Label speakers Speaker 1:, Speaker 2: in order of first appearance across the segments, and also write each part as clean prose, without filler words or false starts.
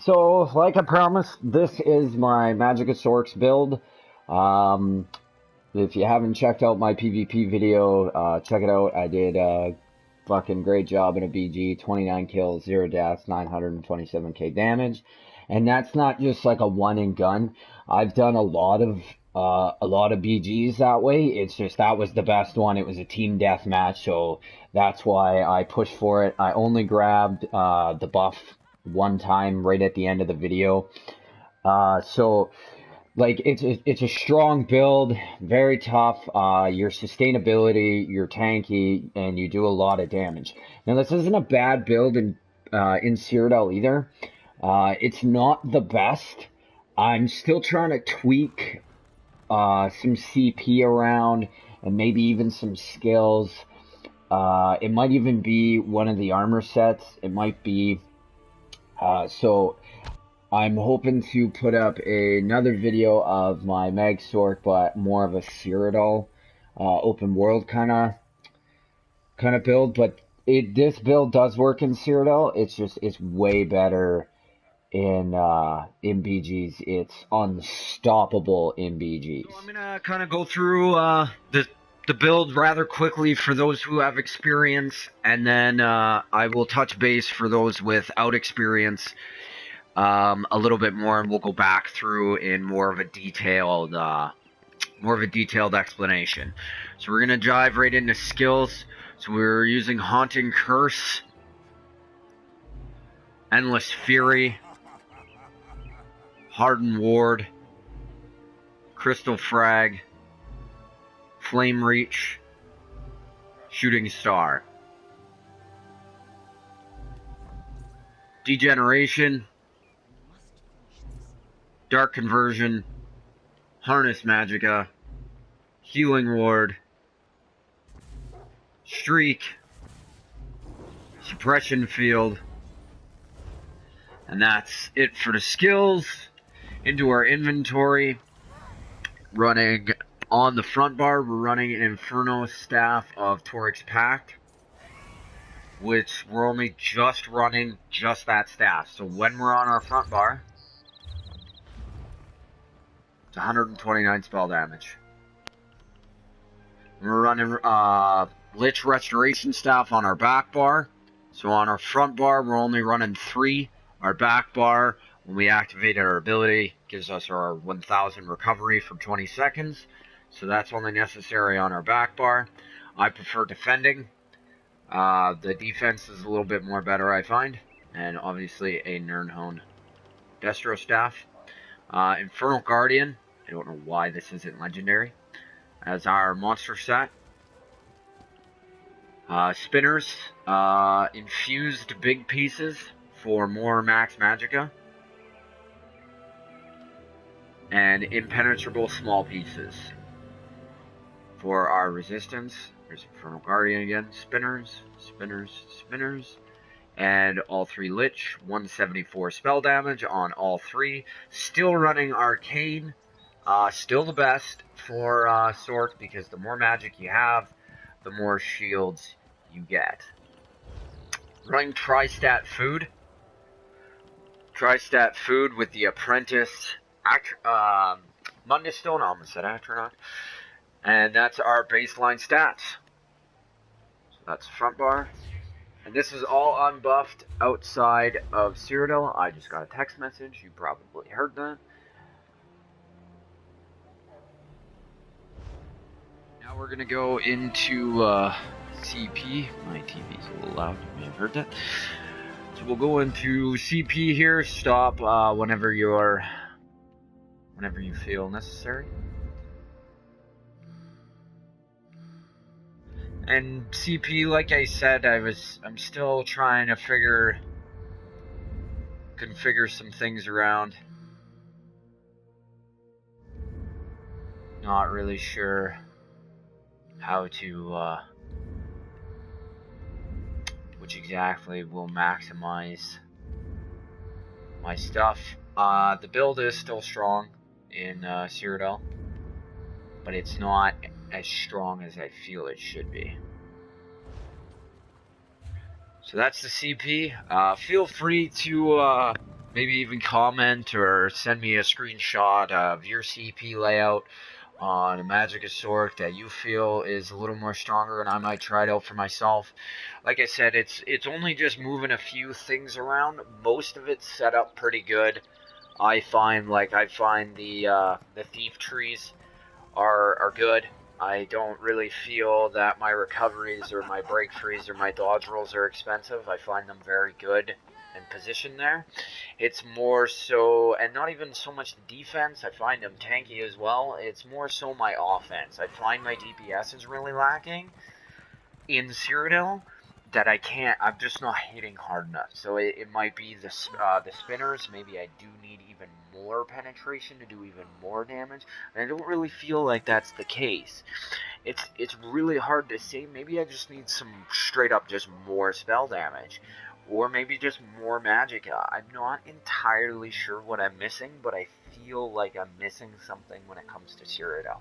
Speaker 1: So, like I promised, this is my magicka sorc build. If you haven't checked out my PvP video, check it out. I did a fucking great job in a BG, 29 kills, 0 deaths, 927k damage. And that's not just like a one and gun. I've done a lot of BGs that way. It's just that was the best one. It was a team deathmatch, so that's why I pushed for it. I only grabbed the buff one time right at the end of the video. So like it's a strong build, very tough. Your sustainability, you're tanky, and you do a lot of damage. Now this isn't a bad build in Cyrodiil either. It's not the best. I'm still trying to tweak some CP around and maybe even some skills. It might even be one of the armor sets. It might be. So I'm hoping to put up another video of my mag sorc, but more of a Cyrodiil open world kind of build. But this build does work in Cyrodiil. It's way better in BGs. It's unstoppable in BGs. So I'm gonna kind of go through the build rather quickly for those who have experience, and then I will touch base for those without experience a little bit more, and we'll go back through in more of a detailed explanation. So we're gonna dive right into skills. So we're using Haunting Curse, Endless Fury, Hardened Ward, Crystal Frag, Flame Reach, Shooting Star, Degeneration, Dark Conversion, Harness Magicka, Healing Ward, Streak, Suppression Field, and that's it for the skills. Into our inventory, running on the front bar, we're running an Inferno Staff of Torix Pact, which we're only just running just that staff. So when we're on our front bar, it's 129 spell damage. We're running Lich Restoration Staff on our back bar. So on our front bar, we're only running 3. Our back bar, when we activated our ability, gives us our 1000 recovery for 20 seconds. So that's only necessary on our back bar. I prefer defending. The defense is a little bit more better, I find. And obviously a Nirnhone Destro Staff. Infernal Guardian. I don't know why this isn't legendary. As our monster set. Spinners. Infused big pieces for more max magicka. And impenetrable small pieces for our resistance. There's Infernal Guardian again. Spinners, spinners, spinners. And all 3 Lich. 174 spell damage on all 3. Still running Arcane. Still the best for sorc, because the more magic you have, the more shields you get. Running Tri-Stat Food. Tri-Stat Food with the Apprentice Mundus Stone, I almost said Astronaut. And that's our baseline stats. So that's front bar. And this is all unbuffed outside of Cyrodiil. I just got a text message. You probably heard that. Now we're going to go into CP. My TV's a little loud. You may have heard that. So we'll go into CP here. Stop whenever you feel necessary. And CP, like I said, I'm still trying to configure some things around. Not really sure how to which exactly will maximize my stuff. The build is still strong in Cyrodiil, but it's not as strong as I feel it should be. So that's the CP. Feel free to maybe even comment or send me a screenshot of your CP layout on a magicka sorc that you feel is a little more stronger, and I might try it out for myself. Like I said, it's only just moving a few things around. Most of it's set up pretty good. I find the thief trees are good. I don't really feel that my recoveries or my break frees or my dodge rolls are expensive. I find them very good and positioned there. It's more so, and not even so much the defense, I find them tanky as well. It's more so my offense. I find my DPS is really lacking in Cyrodiil, that I'm just not hitting hard enough. So it might be the spinners. Maybe I do need even more penetration to do even more damage. And I don't really feel like that's the case. It's really hard to say. Maybe I just need some straight up just more spell damage. Or maybe just more magicka. I'm not entirely sure what I'm missing, but I feel like I'm missing something when it comes to Cyrodiil.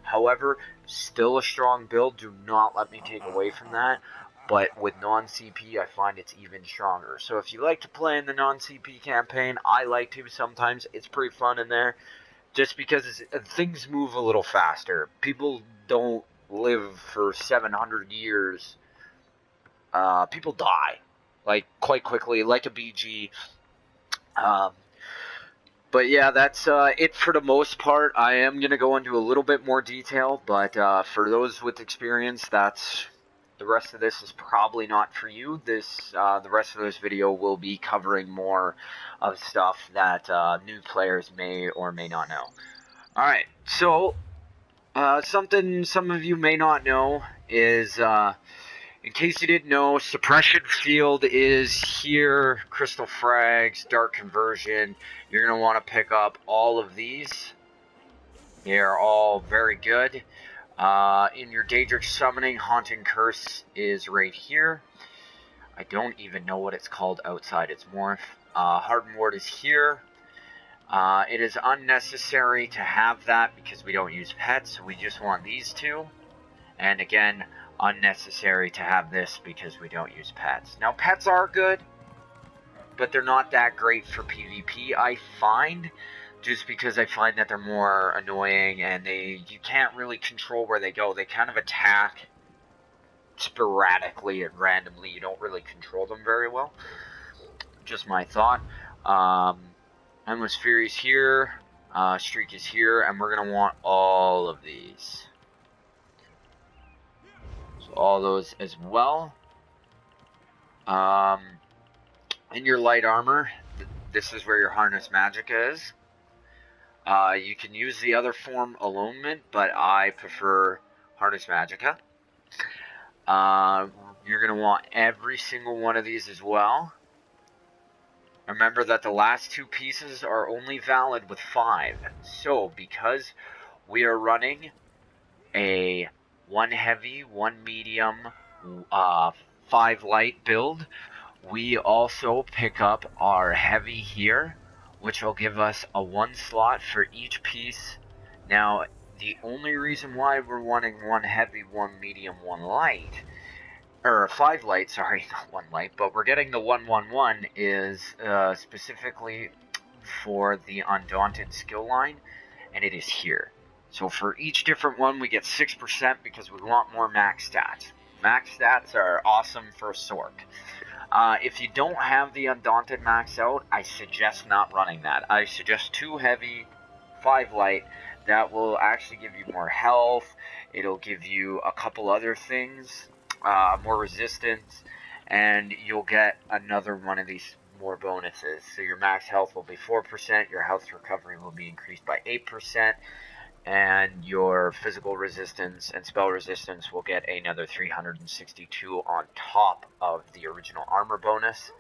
Speaker 1: However, still a strong build. Do not let me take away from that. But with non-CP, I find it's even stronger. So if you like to play in the non-CP campaign, I like to sometimes. It's pretty fun in there. Just because things move a little faster. People don't live for 700 years. People die. Like, quite quickly, like a BG. But yeah, that's it for the most part. I am going to go into a little bit more detail, but for those with experience, the rest of this is probably not for you. The rest of this video will be covering more of stuff that new players may or may not know. Alright, so something some of you may not know is, in case you didn't know, Suppression Field is here, Crystal Frags, Dark Conversion. You're going to want to pick up all of these. They are all very good. In your Daedric Summoning, Haunting Curse is right here. I don't even know what it's called outside its morph. Hardened Ward is here. It is unnecessary to have that because we don't use pets, so we just want these two. And again, unnecessary to have this because we don't use pets. Now, pets are good, but they're not that great for PvP, I find. Just because I find that they're more annoying and you can't really control where they go. They kind of attack sporadically and randomly. You don't really control them very well. Just my thought. Endless Fury is here. Streak is here. And we're going to want all of these. So all those as well. In your light armor, this is where your Harness Magicka is. You can use the other form, Alonement, but I prefer Harness Magicka. You're going to want every single one of these as well. Remember that the last two pieces are only valid with 5. So, because we are running a 1 heavy, 1 medium, 5 light build, we also pick up our heavy here, which will give us a 1 slot for each piece. Now, the only reason why we're wanting 1 heavy, 1 medium, 1 light, or 5 light, sorry, not 1 light, but we're getting the 111 is specifically for the Undaunted skill line, and it is here. So for each different one, we get 6% because we want more max stats. Max stats are awesome for sorc. If you don't have the Undaunted max out, I suggest not running that. I suggest 2 heavy, 5 light. That will actually give you more health. It'll give you a couple other things, more resistance, and you'll get another one of these more bonuses. So your max health will be 4%, your health recovery will be increased by 8%, and your physical resistance and spell resistance will get another 362 on top of the original armor bonus.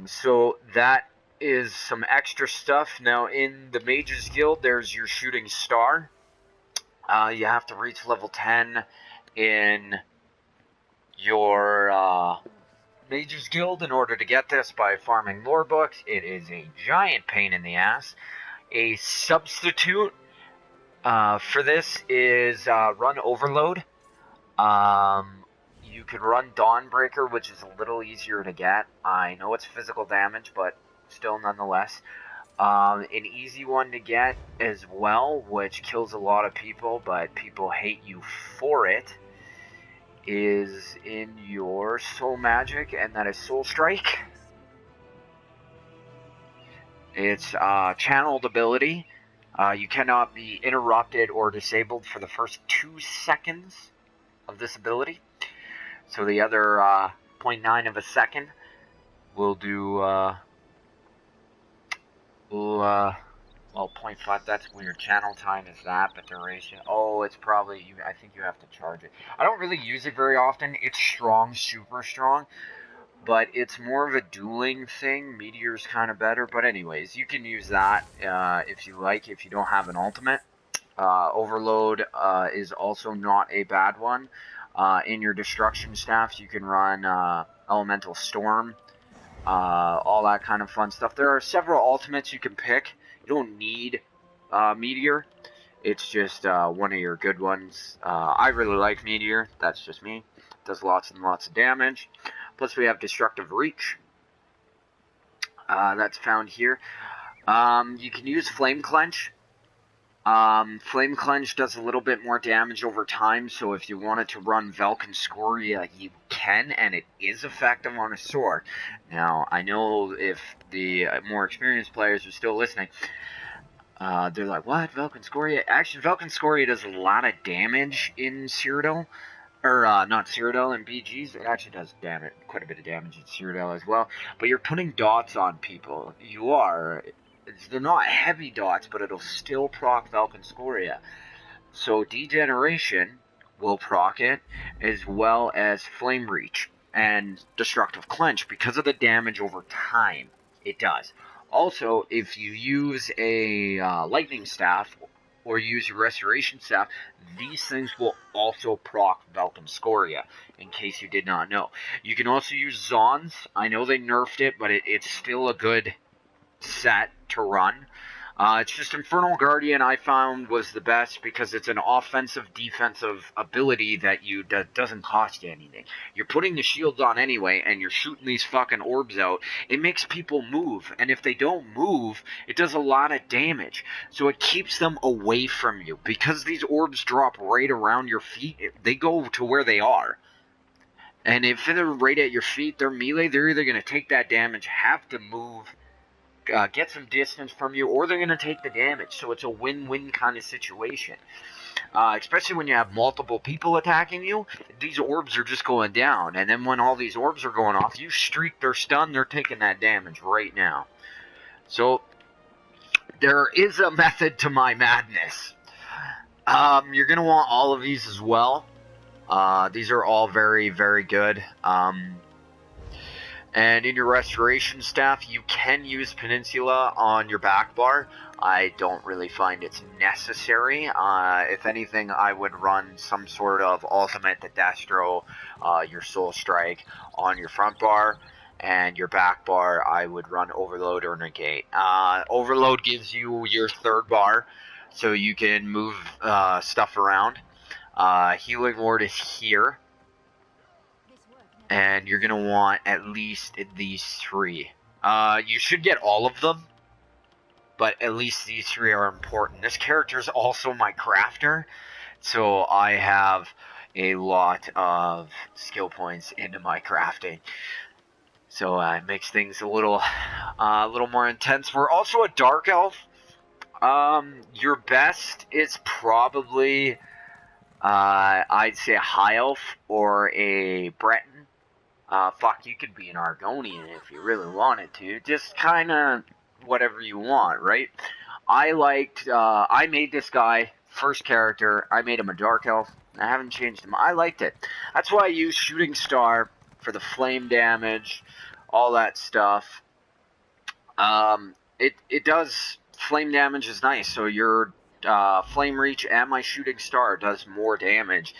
Speaker 1: So that is some extra stuff. Now in the Mages Guild, there's your Shooting Star. You have to reach level 10 in your Mages Guild in order to get this by farming lore books. It is a giant pain in the ass. A substitute for this is Run Overload. you could run Dawnbreaker, which is a little easier to get. I know it's physical damage, but still nonetheless. An easy one to get as well, which kills a lot of people, but people hate you for it, is in your Soul Magic, and that is Soul Strike. It's channeled ability. You cannot be interrupted or disabled for the first 2 seconds of this ability. So the other 0.9 of a second will do, well, 0.5, that's weird. Channel time is that, but duration, oh, it's probably, I think you have to charge it. I don't really use it very often. It's strong, super strong, but it's more of a dueling thing. Meteor's kind of better, but anyways, you can use that if you like, if you don't have an ultimate. Overload is also not a bad one. In your destruction staff, you can run Elemental Storm, all that kind of fun stuff. There are several ultimates you can pick. You don't need Meteor. It's just one of your good ones. I really like Meteor. That's just me. It does lots and lots of damage. Plus we have Destructive Reach. That's found here. You can use Flame Clench. Flame Clench does a little bit more damage over time, so if you wanted to run Velkin Scoria, you can, and it is effective on a sword. Now, I know if the more experienced players are still listening, they're like, what, Velkin Scoria? Actually, Velkin Scoria does a lot of damage in Cyrodiil, or not Cyrodiil, in BGs. It actually does damage, quite a bit of damage in Cyrodiil as well, but you're putting dots on people. You are. They're not heavy dots, but it'll still proc Velkin Scoria. So Degeneration will proc it, as well as Flame Reach and Destructive Clench, because of the damage over time it does. Also, if you use a Lightning Staff, or use your Restoration Staff, these things will also proc Velkin Scoria, in case you did not know. You can also use Zons. I know they nerfed it, but it's still a good set to run. It's just Infernal Guardian I found was the best because it's an offensive defensive ability that doesn't cost you anything. You're putting the shields on anyway and you're shooting these fucking orbs out. It makes people move, and if they don't move, it does a lot of damage. So it keeps them away from you because these orbs drop right around your feet. They go to where they are. And if they're right at your feet, they're melee, they're either going to take that damage, have to move, get some distance from you, or they're going to take the damage. So it's a win-win kind of situation. Especially when you have multiple people attacking you, these orbs are just going down. And then when all these orbs are going off, you streak, they're stunned, they're taking that damage right now. So there is a method to my madness. You're going to want all of these as well. These are all very, very good. And in your Restoration Staff, you can use Peninsula on your back bar. I don't really find it's necessary. If anything, I would run some sort of ultimate to Destro, your Soul Strike on your front bar. And your back bar, I would run Overload or Negate. Overload gives you your third bar, so you can move stuff around. Healing Ward is here. And you're going to want at least these three. You should get all of them, but at least these three are important. This character is also my crafter, so I have a lot of skill points into my crafting. So it makes things a little more intense. We're also a Dark Elf. Your best is probably, I'd say, a High Elf or a Breton. Fuck, you could be an Argonian if you really wanted to. Just kind of whatever you want, right? I made this guy, first character, I made him a Dark Elf. I haven't changed him. I liked it. That's why I use Shooting Star for the flame damage, all that stuff. It does, flame damage is nice, so your Flame Reach and my Shooting Star does more damage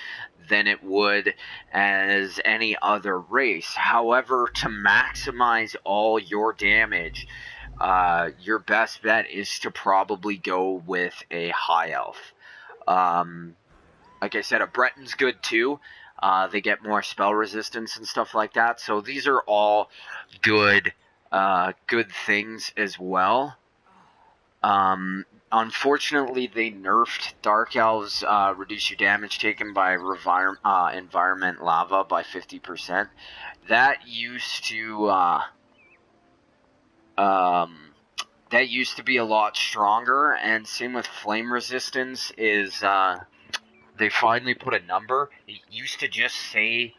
Speaker 1: than it would as any other race. However, to maximize all your damage, your best bet is to probably go with a High Elf. Like I said, a Breton's good too. They get more spell resistance and stuff like that. So these are all good things as well. Unfortunately, they nerfed Dark Elves, reduce your damage taken by environment lava by 50%. That used to be a lot stronger, and same with flame resistance is, they finally put a number. It used to just say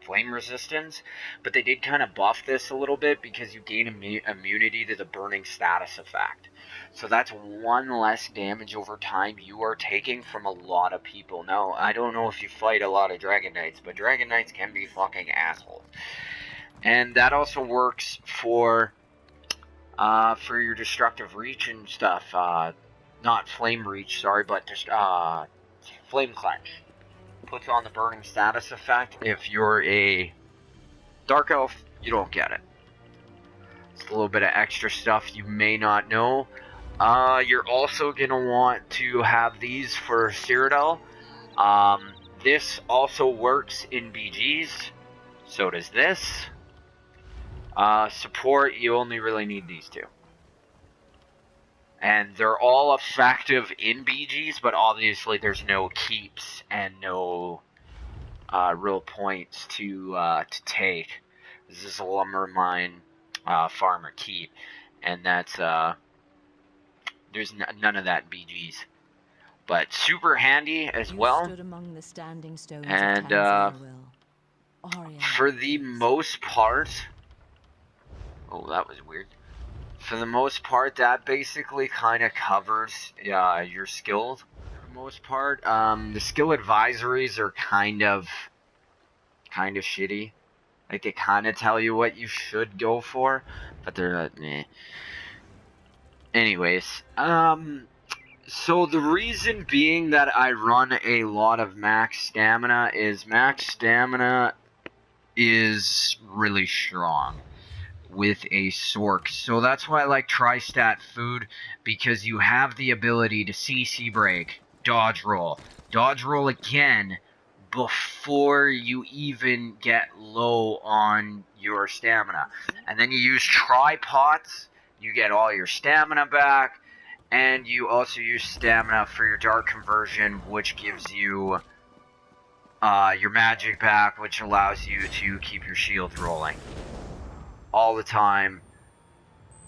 Speaker 1: flame resistance, but they did kind of buff this a little bit because you gain immunity to the burning status effect. So that's one less damage over time you are taking from a lot of people. Now, I don't know if you fight a lot of Dragon Knights, but Dragon Knights can be fucking assholes. And that also works for your destructive reach and stuff. Not flame reach, sorry, but just flame clench. Puts on the burning status effect. If you're a Dark Elf, you don't get it. It's a little bit of extra stuff you may not know. You're also going to want to have these for Cyrodiil. This also works in BGs. So does this. Support, you only really need these two. And they're all effective in BGs, but obviously there's no keeps and no real points to take. This is a lumber mine farmer keep, and that's there's none of that in BGs. But super handy as well. And for the most part, oh, that was weird. For the most part, that basically kind of covers your skills. For the most part, the skill advisories are kind of shitty. Like, they kind of tell you what you should go for, but they're meh. Anyways, so the reason being that I run a lot of max stamina is really strong with a sorc. So that's why I like tri-stat food, because you have the ability to CC break, dodge roll again before you even get low on your stamina. And then you use tripods, you get all your stamina back, and you also use stamina for your dark conversion, which gives you your magic back, which allows you to keep your shields rolling all the time.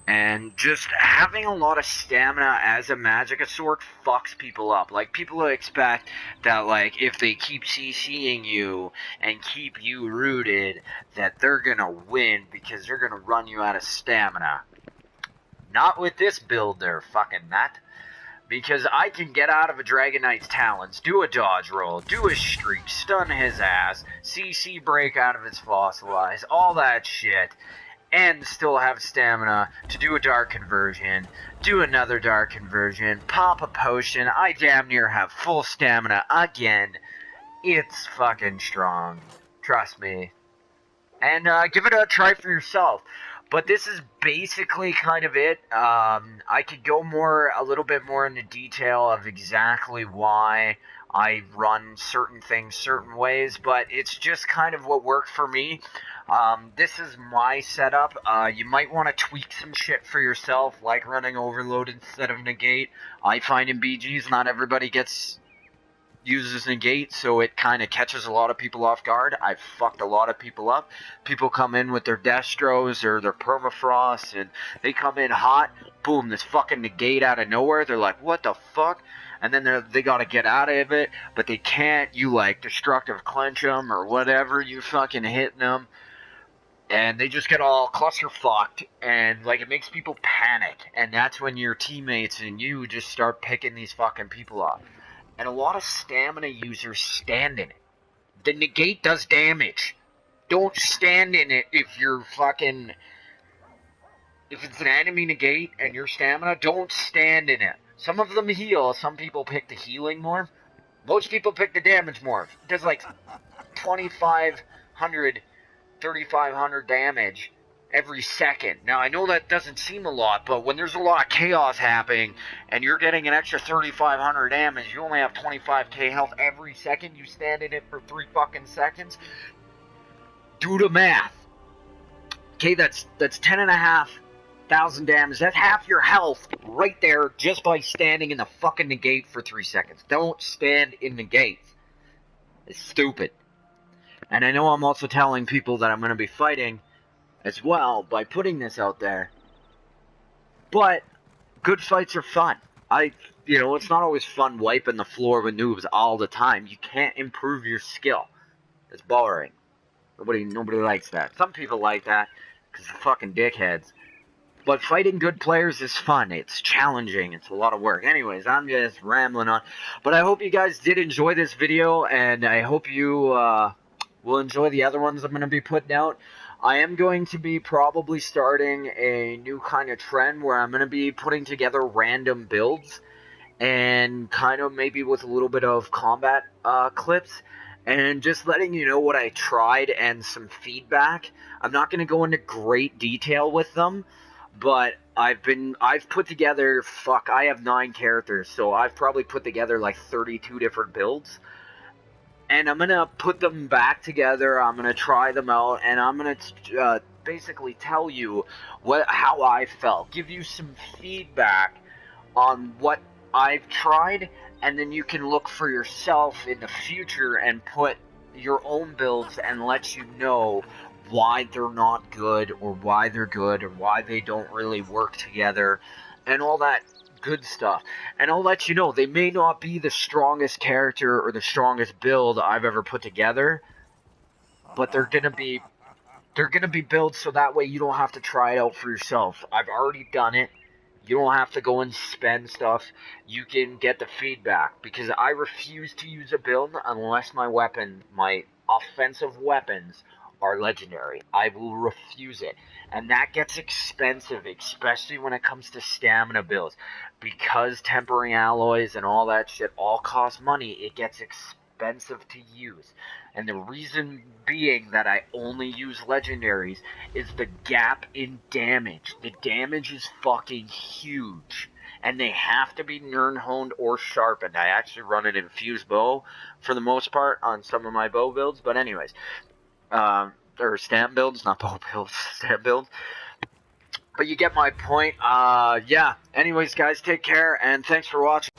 Speaker 1: And just having a lot of stamina as a magicka sorc fucks people up. Like, people expect that, like, if they keep CCing you and keep you rooted, that they're gonna win because they're gonna run you out of stamina. Not with this build there, fucking nut. Because I can get out of a Dragon Knight's talons, do a dodge roll, do a streak, stun his ass, CC break out of its fossilize, all that shit, and still have stamina to do a dark conversion, do another dark conversion, pop a potion. I damn near have full stamina again. It's fucking strong. Trust me. And give it a try for yourself. But this is basically kind of it. I could go a little bit more into detail of exactly why I run certain things certain ways, but it's just kind of what worked for me. This is my setup. You might want to tweak some shit for yourself, like running overload instead of negate. I find in BGs not everybody uses negate, so it kind of catches a lot of people off guard. I've fucked a lot of people up. People come in with their Destros or their Permafrost, and they come in hot, boom, this fucking negate out of nowhere. They're like, what the fuck? And then they gotta get out of it, but they can't. You, like, destructive clench them or whatever, you fucking hitting them. And they just get all clusterfucked, and, like, it makes people panic. And that's when your teammates and you just start picking these fucking people off. And a lot of stamina users stand in it. The negate does damage. Don't stand in it if you're fucking... If it's an enemy negate and your stamina, don't stand in it. Some of them heal. Some people pick the healing morph. Most people pick the damage morph. It does like 2,500, 3,500 damage every second. Now, I know that doesn't seem a lot, but when there's a lot of chaos happening and you're getting an extra 3,500 damage, you only have 25k health every second you stand in it for 3 fucking seconds. Do the math. Okay, that's 10,500 damage. That's half your health right there just by standing in the fucking negate for 3 seconds. Don't stand in negate. It's stupid. And I know I'm also telling people that I'm going to be fighting as well by putting this out there. But good fights are fun. It's not always fun wiping the floor with noobs all the time. You can't improve your skill. It's boring. Nobody likes that. Some people like that because they're fucking dickheads. But fighting good players is fun. It's challenging. It's a lot of work. Anyways, I'm just rambling on. But I hope you guys did enjoy this video, and I hope you will enjoy the other ones I'm going to be putting out. I am going to be probably starting a new kind of trend where I'm going to be putting together random builds and kind of maybe with a little bit of combat clips and just letting you know what I tried and some feedback. I'm not going to go into great detail with them, but I've put together, I have 9 characters, so I've probably put together like 32 different builds. And I'm going to put them back together, I'm going to try them out, and I'm going to basically tell you how I felt. Give you some feedback on what I've tried, and then you can look for yourself in the future and put your own builds and let you know why they're not good, or why they're good, or why they don't really work together, and all that good stuff. And I'll let you know, they may not be the strongest character or the strongest build I've ever put together, but they're gonna be builds so that way you don't have to try it out for yourself. I've already done it. You don't have to go and spend stuff. You can get the feedback, because I refuse to use a build unless my offensive weapons are legendary. I will refuse it. And that gets expensive, especially when it comes to stamina builds. Because tempering alloys and all that shit all cost money, it gets expensive to use. And the reason being that I only use legendaries is the gap in damage. The damage is fucking huge. And they have to be nern-honed or sharpened. I actually run an infused bow for the most part on some of my bow builds. But anyways, or stamp builds, not bow builds, stamp builds. But you get my point. Yeah. Anyways, guys, take care, and thanks for watching.